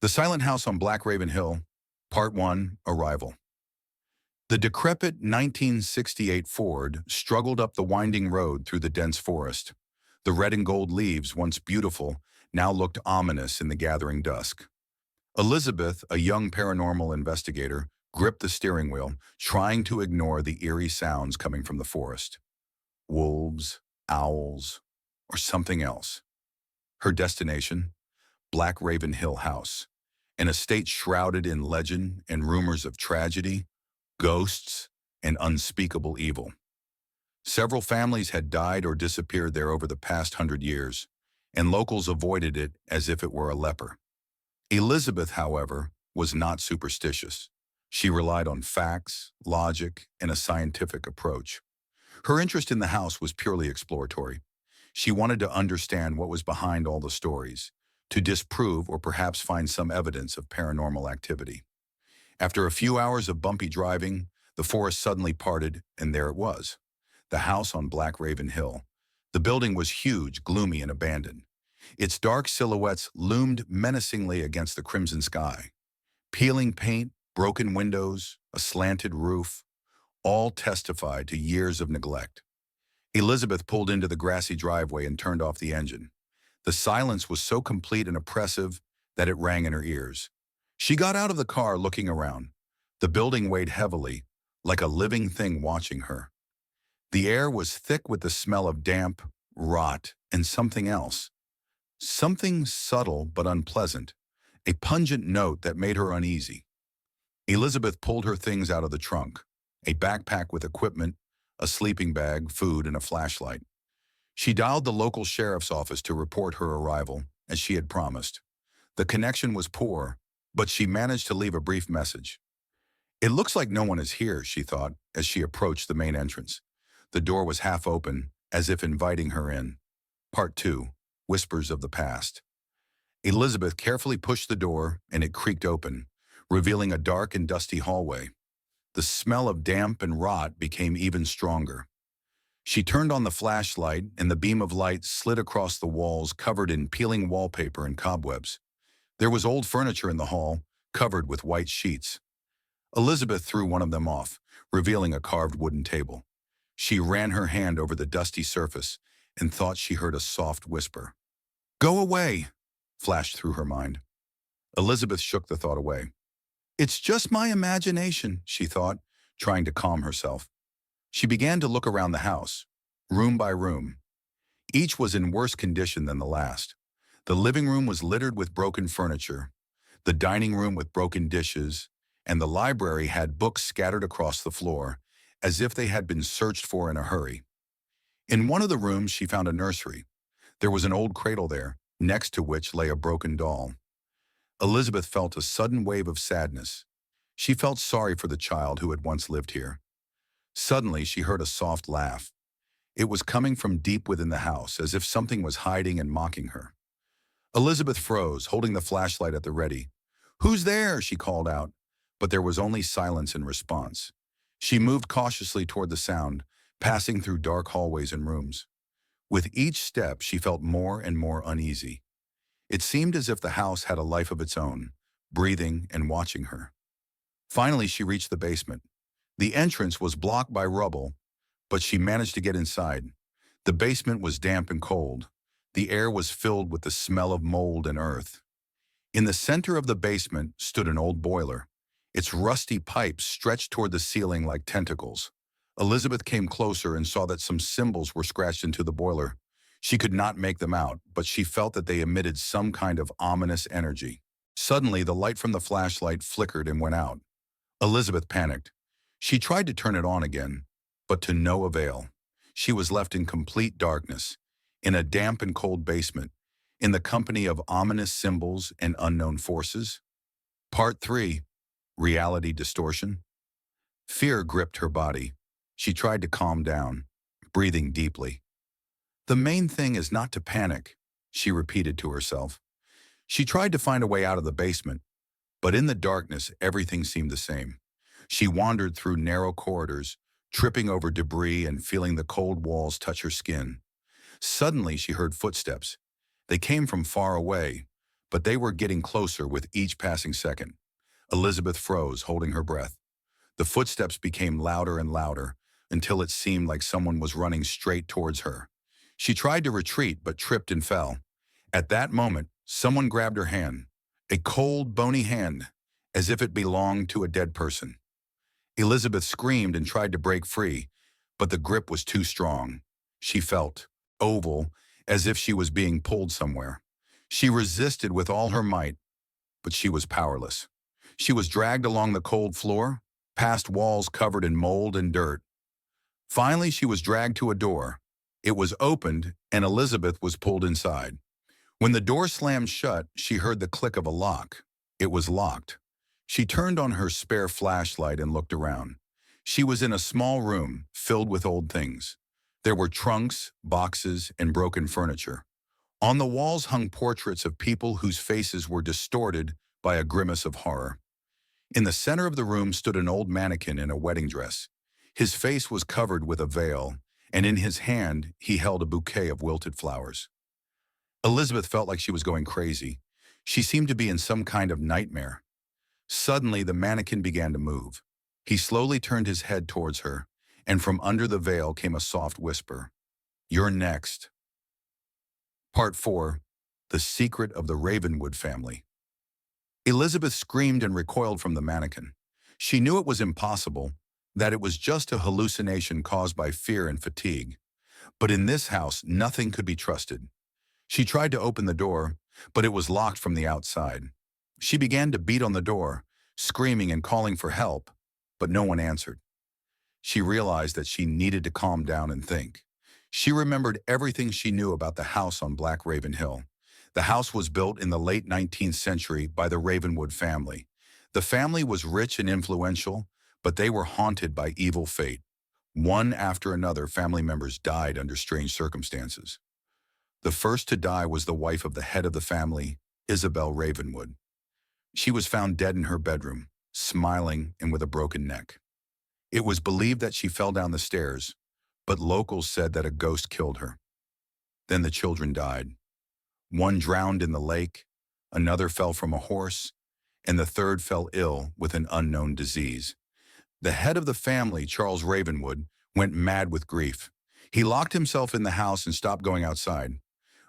The Silent House on Black Raven Hill, Part 1, Arrival. The decrepit 1968 Ford struggled up the winding road through the dense forest. The red and gold leaves, once beautiful, now looked ominous in the gathering dusk. Elizabeth, a young paranormal investigator, gripped the steering wheel, trying to ignore the eerie sounds coming from the forest. Wolves, owls, or something else. Her destination? Black Raven Hill House. An estate shrouded in legend and rumors of tragedy, ghosts, and unspeakable evil. Several families had died or disappeared there over the past 100 years, and locals avoided it as if it were a leper. Elizabeth, however, was not superstitious. She relied on facts, logic, and a scientific approach. Her interest in the house was purely exploratory. She wanted to understand what was behind all the stories, to disprove or perhaps find some evidence of paranormal activity. After a few hours of bumpy driving, the forest suddenly parted, and there it was, the house on Black Raven Hill. The building was huge, gloomy, and abandoned. Its dark silhouettes loomed menacingly against the crimson sky. Peeling paint, broken windows, a slanted roof, all testified to years of neglect. Elizabeth pulled into the grassy driveway and turned off the engine. The silence was so complete and oppressive that it rang in her ears. She got out of the car, looking around. The building weighed heavily, like a living thing watching her. The air was thick with the smell of damp, rot, and something else. Something subtle but unpleasant, a pungent note that made her uneasy. Elizabeth pulled her things out of the trunk, a backpack with equipment, a sleeping bag, food, and a flashlight. She dialed the local sheriff's office to report her arrival, as she had promised. The connection was poor, but she managed to leave a brief message. It looks like no one is here, she thought, as she approached the main entrance. The door was half open, as if inviting her in. Part 2, Whispers of the Past. Elizabeth carefully pushed the door, and it creaked open, revealing a dark and dusty hallway. The smell of damp and rot became even stronger. She turned on the flashlight, and the beam of light slid across the walls covered in peeling wallpaper and cobwebs. There was old furniture in the hall, covered with white sheets. Elizabeth threw one of them off, revealing a carved wooden table. She ran her hand over the dusty surface and thought she heard a soft whisper. "Go away," flashed through her mind. Elizabeth shook the thought away. "It's just my imagination," she thought, trying to calm herself. She began to look around the house, room by room. Each was in worse condition than the last. The living room was littered with broken furniture, the dining room with broken dishes, and the library had books scattered across the floor, as if they had been searched for in a hurry. In one of the rooms, she found a nursery. There was an old cradle there, next to which lay a broken doll. Elizabeth felt a sudden wave of sadness. She felt sorry for the child who had once lived here. Suddenly, she heard a soft laugh. It was coming from deep within the house, as if something was hiding and mocking her. Elizabeth froze, holding the flashlight at the ready. "Who's there?" she called out, but there was only silence in response. She moved cautiously toward the sound, passing through dark hallways and rooms. With each step, she felt more and more uneasy. It seemed as if the house had a life of its own, breathing and watching her. Finally, she reached the basement. The entrance was blocked by rubble, but she managed to get inside. The basement was damp and cold. The air was filled with the smell of mold and earth. In the center of the basement stood an old boiler. Its rusty pipes stretched toward the ceiling like tentacles. Elizabeth came closer and saw that some symbols were scratched into the boiler. She could not make them out, but she felt that they emitted some kind of ominous energy. Suddenly, the light from the flashlight flickered and went out. Elizabeth panicked. She tried to turn it on again, but to no avail. She was left in complete darkness, in a damp and cold basement, in the company of ominous symbols and unknown forces. Part 3, Reality Distortion. Fear gripped her body. She tried to calm down, breathing deeply. "The main thing is not to panic," she repeated to herself. She tried to find a way out of the basement, but in the darkness, everything seemed the same. She wandered through narrow corridors, tripping over debris and feeling the cold walls touch her skin. Suddenly, she heard footsteps. They came from far away, but they were getting closer with each passing second. Elizabeth froze, holding her breath. The footsteps became louder and louder until it seemed like someone was running straight towards her. She tried to retreat but tripped and fell. At that moment, someone grabbed her hand, a cold, bony hand, as if it belonged to a dead person. Elizabeth screamed and tried to break free, but the grip was too strong. She felt oval, as if she was being pulled somewhere. She resisted with all her might, but she was powerless. She was dragged along the cold floor, past walls covered in mold and dirt. Finally, she was dragged to a door. It was opened, and Elizabeth was pulled inside. When the door slammed shut, she heard the click of a lock. It was locked. She turned on her spare flashlight and looked around. She was in a small room filled with old things. There were trunks, boxes, and broken furniture. On the walls hung portraits of people whose faces were distorted by a grimace of horror. In the center of the room stood an old mannequin in a wedding dress. His face was covered with a veil, and in his hand he held a bouquet of wilted flowers. Elizabeth felt like she was going crazy. She seemed to be in some kind of nightmare. Suddenly, the mannequin began to move. He slowly turned his head towards her, and from under the veil came a soft whisper. "You're next." Part 4. The Secret of the Ravenwood Family. Elizabeth screamed and recoiled from the mannequin. She knew it was impossible, that it was just a hallucination caused by fear and fatigue. But in this house, nothing could be trusted. She tried to open the door, but it was locked from the outside. She began to beat on the door, screaming and calling for help, but no one answered. She realized that she needed to calm down and think. She remembered everything she knew about the house on Black Raven Hill. The house was built in the late 19th century by the Ravenwood family. The family was rich and influential, but they were haunted by evil fate. One after another, family members died under strange circumstances. The first to die was the wife of the head of the family, Isabel Ravenwood. She was found dead in her bedroom, smiling and with a broken neck. It was believed that she fell down the stairs, but locals said that a ghost killed her. Then the children died. One drowned in the lake, another fell from a horse, and the third fell ill with an unknown disease. The head of the family, Charles Ravenwood, went mad with grief. He locked himself in the house and stopped going outside.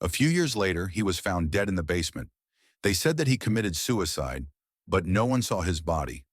A few years later, he was found dead in the basement. They said that he committed suicide, but no one saw his body.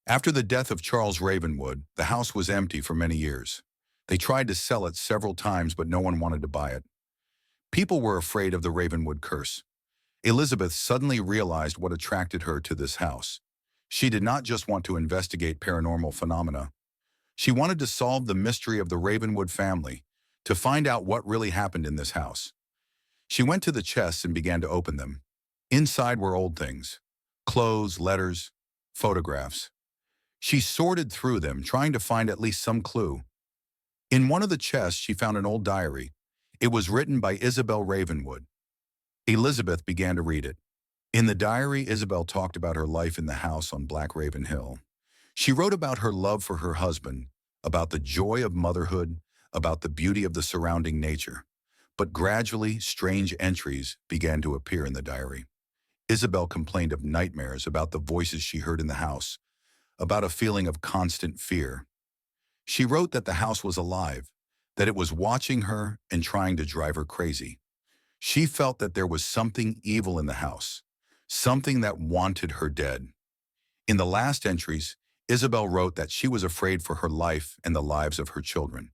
After the death of Charles Ravenwood, the house was empty for many years. They tried to sell it several times, but no one wanted to buy it. People were afraid of the Ravenwood curse. Elizabeth suddenly realized what attracted her to this house. She did not just want to investigate paranormal phenomena. She wanted to solve the mystery of the Ravenwood family, to find out what really happened in this house. She went to the chests and began to open them. Inside were old things: clothes, letters, photographs. She sorted through them, trying to find at least some clue. In one of the chests, she found an old diary. It was written by Isabel Ravenwood. Elizabeth began to read it. In the diary, Isabel talked about her life in the house on Black Raven Hill. She wrote about her love for her husband, about the joy of motherhood, about the beauty of the surrounding nature. But gradually, strange entries began to appear in the diary. Isabel complained of nightmares, about the voices she heard in the house, about a feeling of constant fear. She wrote that the house was alive, that it was watching her and trying to drive her crazy. She felt that there was something evil in the house, something that wanted her dead. In the last entries, Isabel wrote that she was afraid for her life and the lives of her children.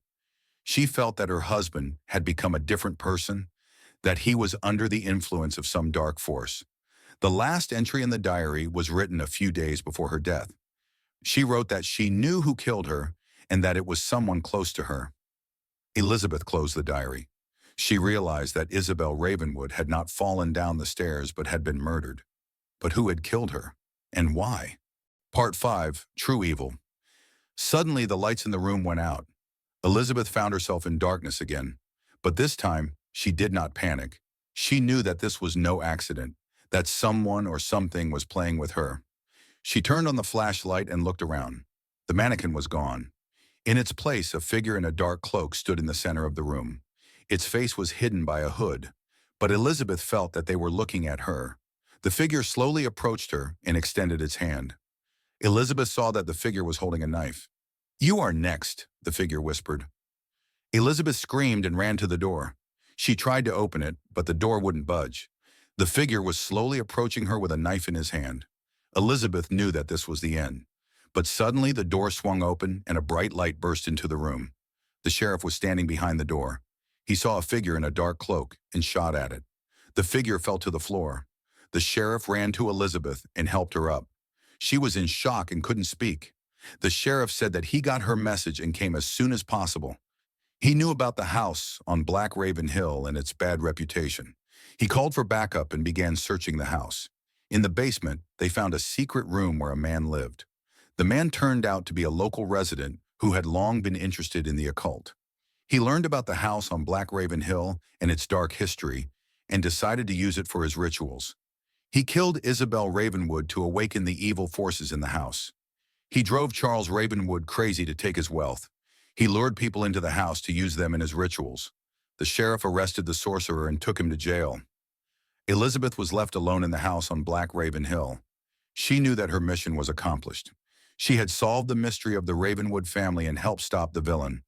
She felt that her husband had become a different person, that he was under the influence of some dark force. The last entry in the diary was written a few days before her death. She wrote that she knew who killed her and that it was someone close to her. Elizabeth closed the diary. She realized that Isabel Ravenwood had not fallen down the stairs but had been murdered. But who had killed her, and why? Part 5. True Evil. Suddenly, the lights in the room went out. Elizabeth found herself in darkness again. But this time, she did not panic. She knew that this was no accident, that someone or something was playing with her. She turned on the flashlight and looked around. The mannequin was gone. In its place, a figure in a dark cloak stood in the center of the room. Its face was hidden by a hood, but Elizabeth felt that they were looking at her. The figure slowly approached her and extended its hand. Elizabeth saw that the figure was holding a knife. "You are next," the figure whispered. Elizabeth screamed and ran to the door. She tried to open it, but the door wouldn't budge. The figure was slowly approaching her with a knife in his hand. Elizabeth knew that this was the end. But suddenly the door swung open and a bright light burst into the room. The sheriff was standing behind the door. He saw a figure in a dark cloak and shot at it. The figure fell to the floor. The sheriff ran to Elizabeth and helped her up. She was in shock and couldn't speak. The sheriff said that he got her message and came as soon as possible. He knew about the house on Black Raven Hill and its bad reputation. He called for backup and began searching the house. In the basement, they found a secret room where a man lived. The man turned out to be a local resident who had long been interested in the occult. He learned about the house on Black Raven Hill and its dark history and decided to use it for his rituals. He killed Isabel Ravenwood to awaken the evil forces in the house. He drove Charles Ravenwood crazy to take his wealth. He lured people into the house to use them in his rituals. The sheriff arrested the sorcerer and took him to jail. Elizabeth was left alone in the house on Black Raven Hill. She knew that her mission was accomplished. She had solved the mystery of the Ravenwood family and helped stop the villain.